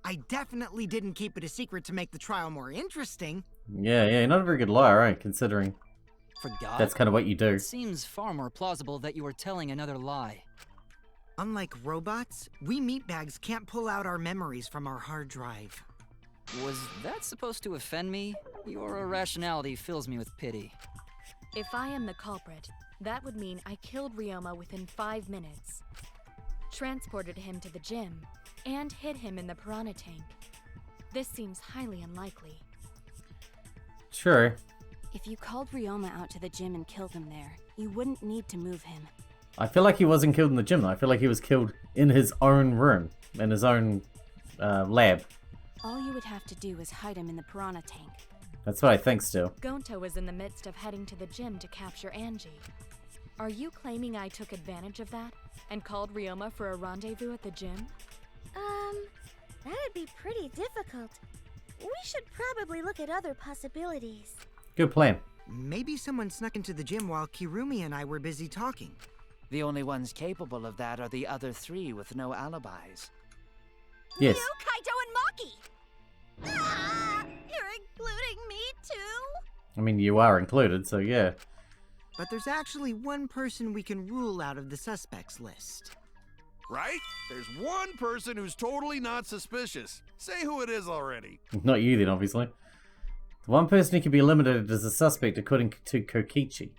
I definitely didn't keep it a secret to make the trial more interesting. Yeah, you're not a very good liar, right? Considering Forgot? that's kind of what you do. It seems far more plausible that you were telling another lie. Unlike robots, we meatbags can't pull out our memories from our hard drive. Was that supposed to offend me? Your irrationality fills me with pity. If I am the culprit, that would mean I killed Ryoma within 5 minutes, transported him to the gym, and hid him in the piranha tank. This seems highly unlikely. True. If you called Ryoma out to the gym and killed him there, you wouldn't need to move him. I feel like he wasn't killed in the gym, though. I feel like he was killed in his own room, in his own lab. All you would have to do is hide him in the piranha tank. That's what I think still. Gonta was in the midst of heading to the gym to capture Angie. Are you claiming I took advantage of that and called Ryoma for a rendezvous at the gym? That'd be pretty difficult. We should probably look at other possibilities. Good plan. Maybe someone snuck into the gym while Kirumi and I were busy talking. The only ones capable of that are the other 3 with no alibis. Yes. You, Kaito, and Maki! Ah, you're including me too? I mean, you are included, so yeah. But there's actually one person we can rule out of the suspects list. Right? There's one person who's totally not suspicious. Say who it is already. Not you then, obviously. The one person who can be eliminated as a suspect according to Kokichi.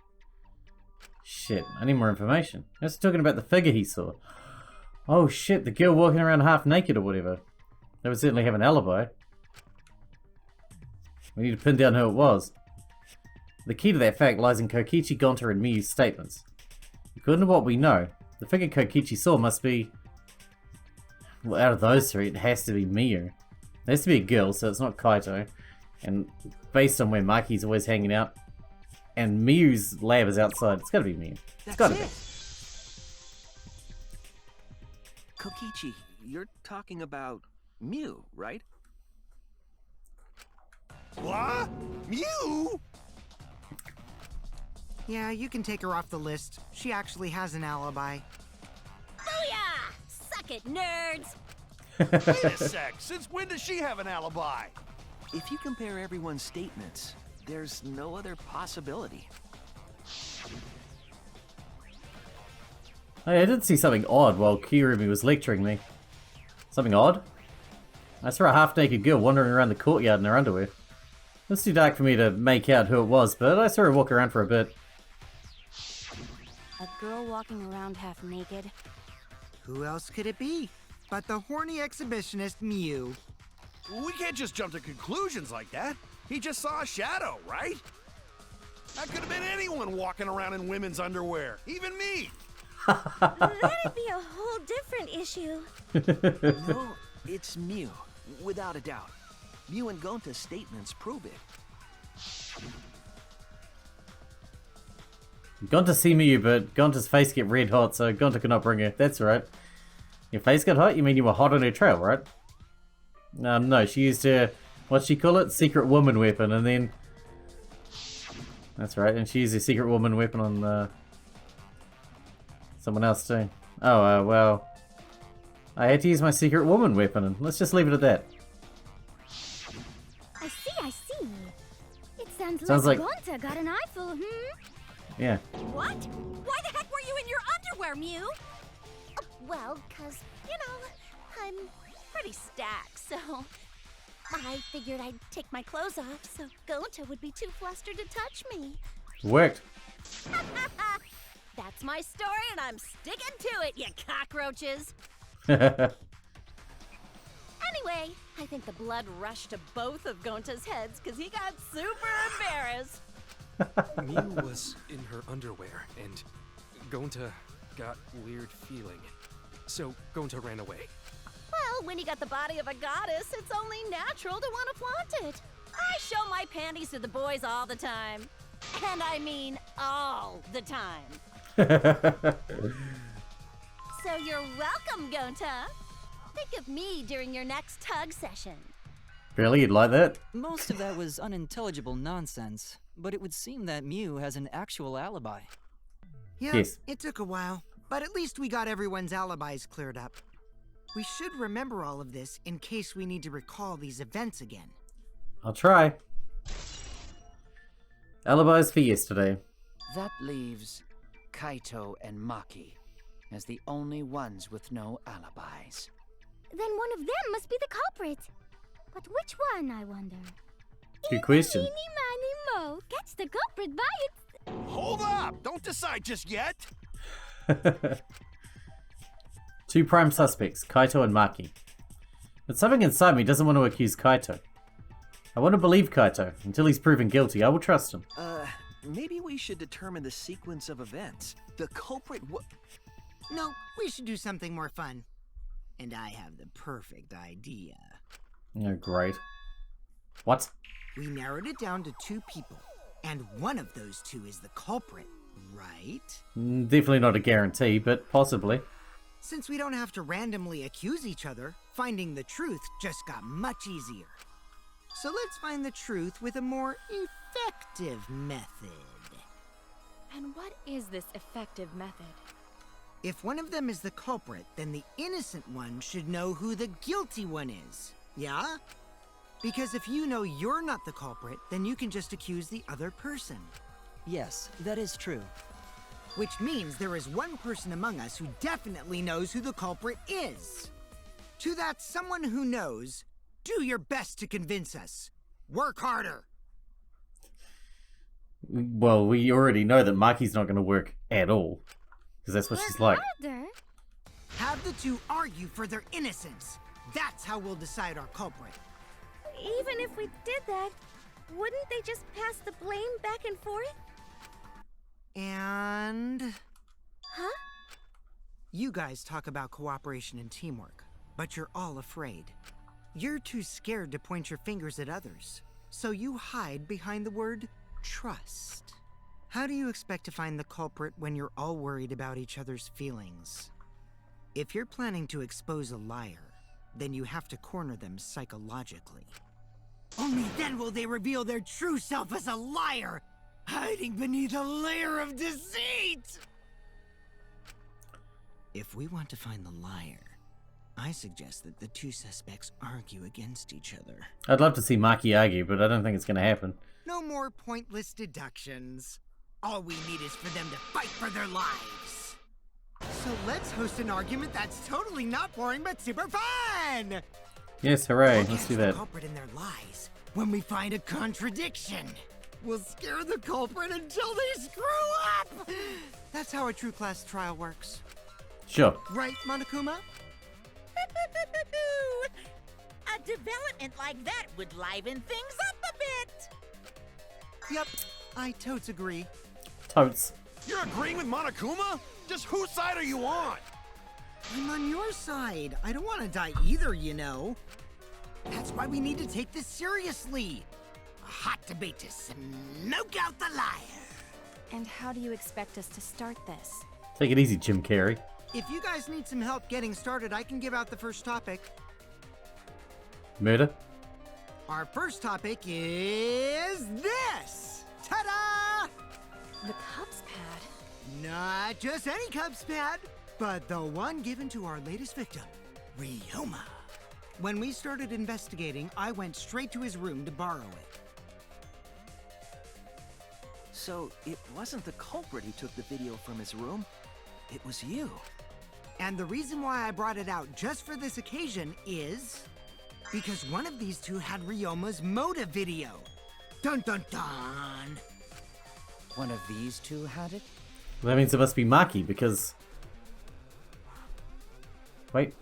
Shit, I need more information. I was talking about the figure he saw. Oh shit, the girl walking around half naked or whatever. They would certainly have an alibi. We need to pin down who it was. The key to that fact lies in Kokichi, Gonta, and Miyu's statements. According to what we know, the figure Kokichi saw must be... Well, out of those 3, it has to be Miyu. It has to be a girl, so it's not Kaito. And based on where Maki's always hanging out, and Miyu's lab is outside, it's gotta be Miyu. It's gotta be. Kokichi, you're talking about Mew, right? What? Mew? Yeah, you can take her off the list. She actually has an alibi. Booyah! Suck it, nerds! Wait a sec. Since when does she have an alibi? If you compare everyone's statements, there's no other possibility. Hey, I did see something odd while Kirumi was lecturing me. Something odd? I saw a half-naked girl wandering around the courtyard in her underwear. It was too dark for me to make out who it was, but I saw her walk around for a bit. A girl walking around half naked. Who else could it be but the horny exhibitionist Mew? We can't just jump to conclusions like that. He just saw a shadow, right? That could have been anyone walking around in women's underwear. Even me. That'd be a whole different issue. No, it's Mew, without a doubt. Mew and Gonta's statements prove it. Gonta see Miyu, but Gonta's face get red hot, so Gonta could not bring her. That's right. Your face got hot? You mean you were hot on her trail, right? No, she used her, what'd she call it? Secret woman weapon, and then... That's right, and she used her secret woman weapon on someone else too. Oh, well... I had to use my secret woman weapon, and let's just leave it at that. I see. It sounds like Gonta got an eyeful, Yeah. What? Why the heck were you in your underwear, Mew? Well, 'cause, I'm pretty stacked, so I figured I'd take my clothes off so Gonta would be too flustered to touch me. Worked. That's my story and I'm sticking to it, you cockroaches. Well, Anyway, I think the blood rushed to both of Gonta's heads because he got super embarrassed. Mew was in her underwear, and Gonta got weird feeling. So Gonta ran away. Well, when you got the body of a goddess, it's only natural to want to flaunt it. I show my panties to the boys all the time. And I mean all the time. So you're welcome, Gonta. Think of me during your next tug session. really? You'd like that? Most of that was unintelligible nonsense, but it would seem that Mew has an actual alibi. Yeah, Yes. it took a while, but at least we got everyone's alibis cleared up. We should remember all of this in case we need to recall these events again. I'll try. Alibis for yesterday. That leaves Kaito and Maki as the only ones with no alibis. Then one of them must be the culprit. But which one, I wonder? Good question. Eeny, meeny, mo. Catch the culprit by its... Hold up! Don't decide just yet! Two prime suspects, Kaito and Maki. But something inside me doesn't want to accuse Kaito. I want to believe Kaito. Until he's proven guilty, I will trust him. Maybe we should determine the sequence of events. The culprit No, we should do something more fun. And I have the perfect idea. Oh, great. What? We narrowed it down to 2 people. And one of those 2 is the culprit, right? Definitely not a guarantee, but possibly. Since we don't have to randomly accuse each other, finding the truth just got much easier. So let's find the truth with a more effective method. And what is this effective method? If one of them is the culprit, then the innocent one should know who the guilty one is. Yeah? Because if you know you're not the culprit, then you can just accuse the other person. Yes, that is true. Which means there is one person among us who definitely knows who the culprit is. To that someone who knows, do your best to convince us. Work harder. Well, we already know that Maki's not going to work at all. Because that's what she's like. Harder? Have the 2 argue for their innocence. That's how we'll decide our culprit. Even if we did that, wouldn't they just pass the blame back and forth? And... Huh? You guys talk about cooperation and teamwork, but you're all afraid. You're too scared to point your fingers at others, so you hide behind the word trust. How do you expect to find the culprit when you're all worried about each other's feelings? If you're planning to expose a liar, then you have to corner them psychologically. Only then will they reveal their true self as a liar, hiding beneath a layer of deceit! If we want to find the liar, I suggest that the 2 suspects argue against each other. I'd love to see Maki argue, but I don't think it's going to happen. No more pointless deductions. All we need is for them to fight for their lives. So let's host an argument that's totally not boring but super fun! Yes, hooray. We'll Let's catch do the that. culprit in their lies when we find a contradiction. We'll scare the culprit until they screw up! That's how a true class trial works. Sure. Right, Monokuma? A development like that would liven things up a bit. Yep, I totes agree. Totes. You're agreeing with Monokuma? Just whose side are you on? I'm on your side. I don't want to die either, you know. That's why we need to take this seriously. A hot debate to smoke out the liar. And how do you expect us to start this? Take it easy, Jim Carrey. If you guys need some help getting started, I can give out the first topic. Murder? Our first topic is this! Ta-da! The Cubs pad? Not just any Cubs pad, but the one given to our latest victim, Ryoma. When we started investigating, I went straight to his room to borrow it. So, it wasn't the culprit who took the video from his room. It was you. And the reason why I brought it out just for this occasion is... because one of these 2 had Ryoma's motive video. Dun dun dun! One of these 2 had it? Well, that means it must be Maki, because... Wait.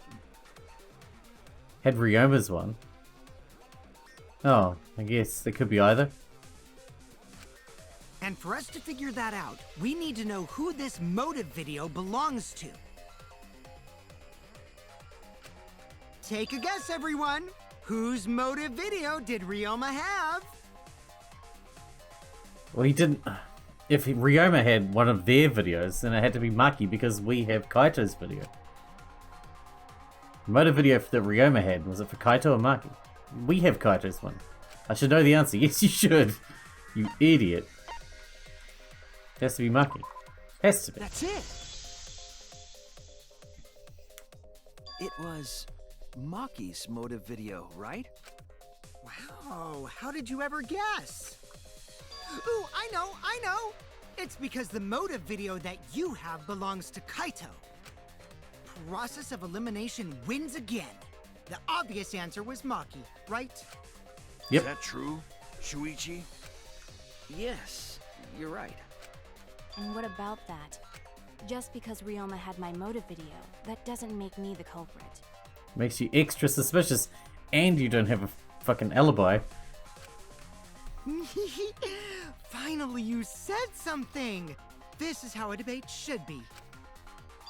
Had Ryoma's one. Oh, I guess it could be either. And for us to figure that out, we need to know who this motive video belongs to. Take a guess, everyone! Whose motive video did Ryoma have? Well, he didn't... If Ryoma had one of their videos, then it had to be Maki, because we have Kaito's video. The motive video that Ryoma had, was it for Kaito or Maki? We have Kaito's one. I should know the answer. Yes, you should. You idiot. It has to be Maki. Has to be. That's it! It was Maki's motive video, right? Wow, how did you ever guess? Ooh, I know! It's because the motive video that you have belongs to Kaito. Process of elimination wins again. The obvious answer was Maki, right? Yep. Is that true, Shuichi? Yes, you're right. And what about that? Just because Ryoma had my motive video, that doesn't make me the culprit. Makes you extra suspicious, and you don't have a fucking alibi. Finally, you said something! This is how a debate should be.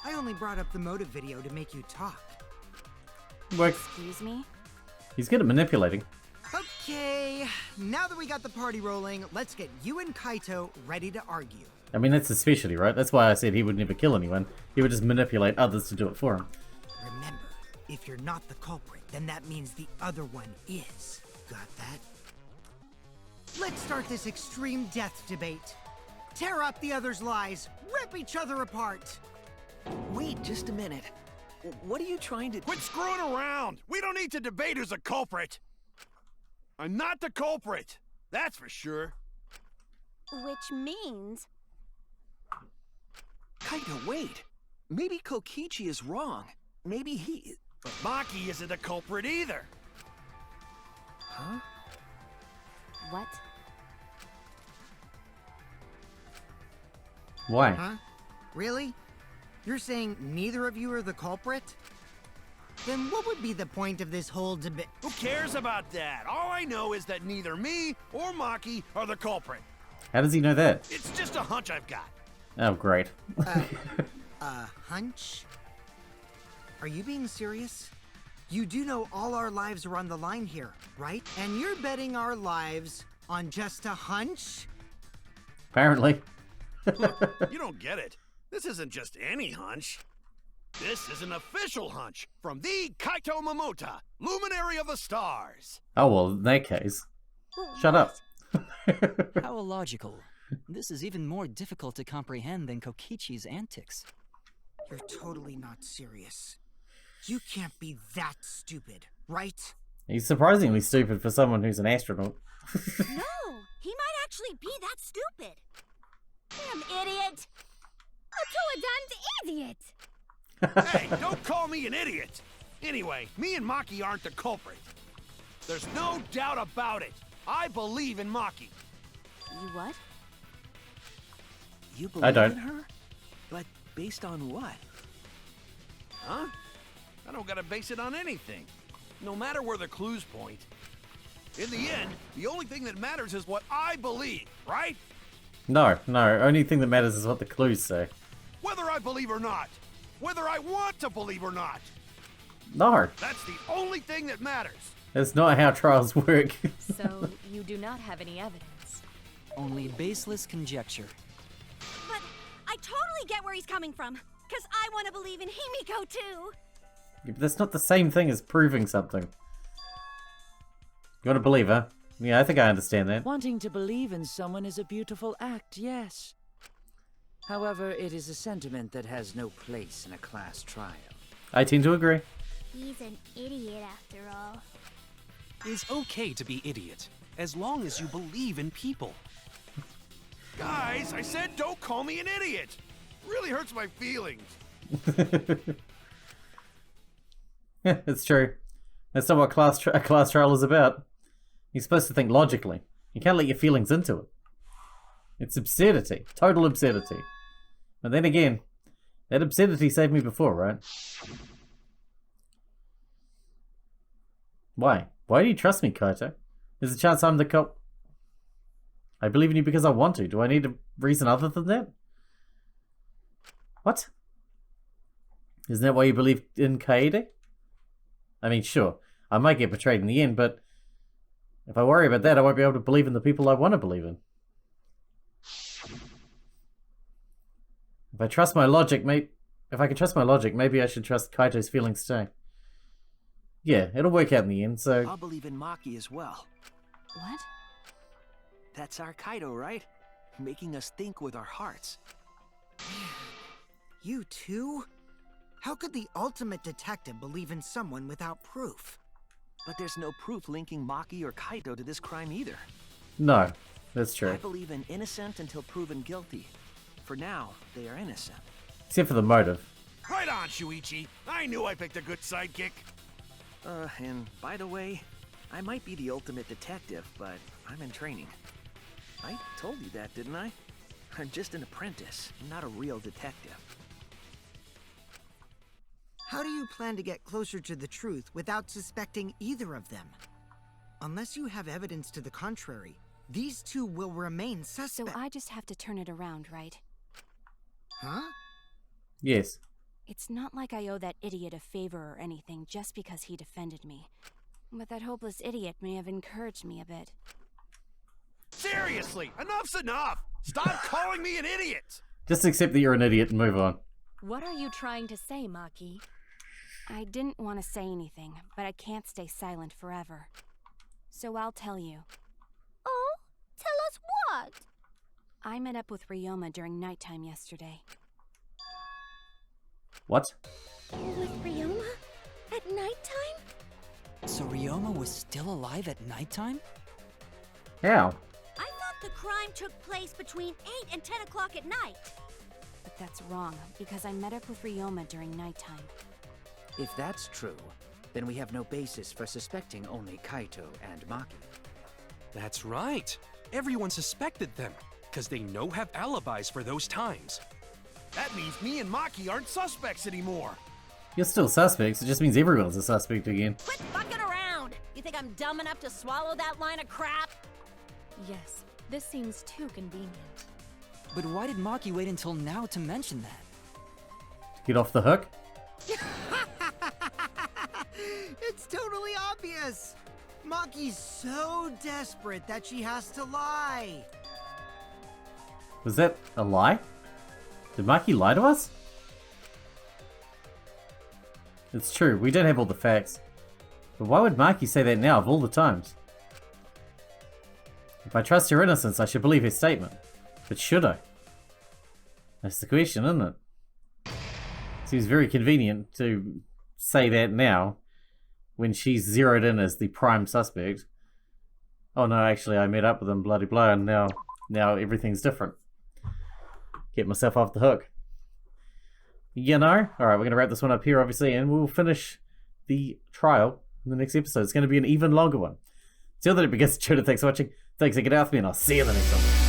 I only brought up the motive video to make you talk. Works. Excuse me? He's good at manipulating. Okay, now that we got the party rolling, let's get you and Kaito ready to argue. I mean, that's his specialty, right? That's why I said he would never kill anyone. He would just manipulate others to do it for him. Remember, if you're not the culprit, then that means the other one is. Got that? Let's start this extreme death debate. Tear up the other's lies, rip each other apart. Wait just a minute. What are you trying to... Quit screwing around! We don't need to debate who's a culprit! I'm not the culprit! That's for sure. Which means... Kaito, wait! Maybe Kokichi is wrong. Maybe he... But Maki isn't a culprit either! Huh? What? Why? Huh? Really? You're saying neither of you are the culprit? Then what would be the point of this whole debate? Who cares about that? All I know is that neither me or Maki are the culprit. How does he know that? It's just a hunch I've got. Oh, great. Hunch? Are you being serious? You do know all our lives are on the line here, right? And you're betting our lives on just a hunch? Apparently. You don't get it. This isn't just any hunch. This is an official hunch from the Kaito Momota, luminary of the stars. Oh, well, in that case. Shut up. How illogical. This is even more difficult to comprehend than Kokichi's antics. You're totally not serious. You can't be that stupid, right? He's surprisingly stupid for someone who's an astronaut. No, he might actually be that stupid. Damn idiot! A damned idiot! Hey, don't call me an idiot! Anyway, me and Maki aren't the culprit. There's no doubt about it. I believe in Maki. You what? You I believe don't. in her? But based on what? Huh? I don't gotta base it on anything. No matter where the clues point. In the end, the only thing that matters is what I believe, right? No. Only thing that matters is what the clues say. Whether I believe or not. Whether I want to believe or not. No. That's the only thing that matters. That's not how trials work. So, you do not have any evidence? Only baseless conjecture. But I totally get where he's coming from. Because I want to believe in Himiko too. Yeah, but that's not the same thing as proving something. You want to believe her? Yeah, I think I understand that. Wanting to believe in someone is a beautiful act, yes. However, it is a sentiment that has no place in a class trial. I tend to agree. He's an idiot after all. It's okay to be idiot, as long as you believe in people. Guys, I said don't call me an idiot. Really hurts my feelings. Yeah, it's true. That's not what a class trial is about. You're supposed to think logically. You can't let your feelings into it. It's absurdity. Total absurdity. But then again, that absurdity saved me before, right? Why? Why do you trust me, Kaito? There's a chance I'm the cop. I believe in you because I want to. Do I need a reason other than that? What? Isn't that why you believe in Kaede? I mean, sure, I might get betrayed in the end, but if I worry about that, I won't be able to believe in the people I want to believe in. If I trust my logic, if I can trust my logic, maybe I should trust Kaito's feelings too. Yeah, it'll work out in the end, so... I'll believe in Maki as well. What? That's our Kaito, right? Making us think with our hearts. You too? How could the ultimate detective believe in someone without proof? But there's no proof linking Maki or Kaito to this crime either. No, that's true. I believe in innocent until proven guilty. For now, they are innocent. Except for the motive. Right on, Shuichi. I knew I picked a good sidekick. And by the way, I might be the ultimate detective, but I'm in training. I told you that, didn't I? I'm just an apprentice, not a real detective. How do you plan to get closer to the truth without suspecting either of them? Unless you have evidence to the contrary, these two will remain suspect. So I just have to turn it around, right? Huh? Yes. It's not like I owe that idiot a favor or anything just because he defended me. But that hopeless idiot may have encouraged me a bit. Seriously, enough's enough! Stop calling me an idiot! Just accept that you're an idiot and move on. What are you trying to say, Maki? I didn't want to say anything, but I can't stay silent forever. So I'll tell you. Oh, tell us what? I met up with Ryoma during nighttime yesterday. What? With Ryoma? At nighttime? So Ryoma was still alive at nighttime? How? I thought the crime took place between 8 and 10 o'clock at night. But that's wrong, because I met up with Ryoma during nighttime. If that's true, then we have no basis for suspecting only Kaito and Maki. That's right. Everyone suspected them, because they know have alibis for those times. That means me and Maki aren't suspects anymore. You're still suspects, it just means everyone's a suspect again. Quit fucking around! You think I'm dumb enough to swallow that line of crap? Yes, this seems too convenient. But why did Maki wait until now to mention that? Get off the hook? It's totally obvious! Maki's so desperate that she has to lie. Was that a lie? Did Maki lie to us? It's true, we don't have all the facts. But why would Maki say that now of all the times? If I trust her innocence, I should believe her statement. But should I? That's the question, isn't it? Seems very convenient to say that now, when she's zeroed in as the prime suspect. Oh no, actually I met up with him, bloody blah, and now everything's different. Get myself off the hook. You know? Alright, we're going to wrap this one up here, obviously, and we'll finish the trial in the next episode. It's going to be an even longer one. Till then, it begins. Thanks for watching. Thanks for getting out with me, and I'll see you in the next one.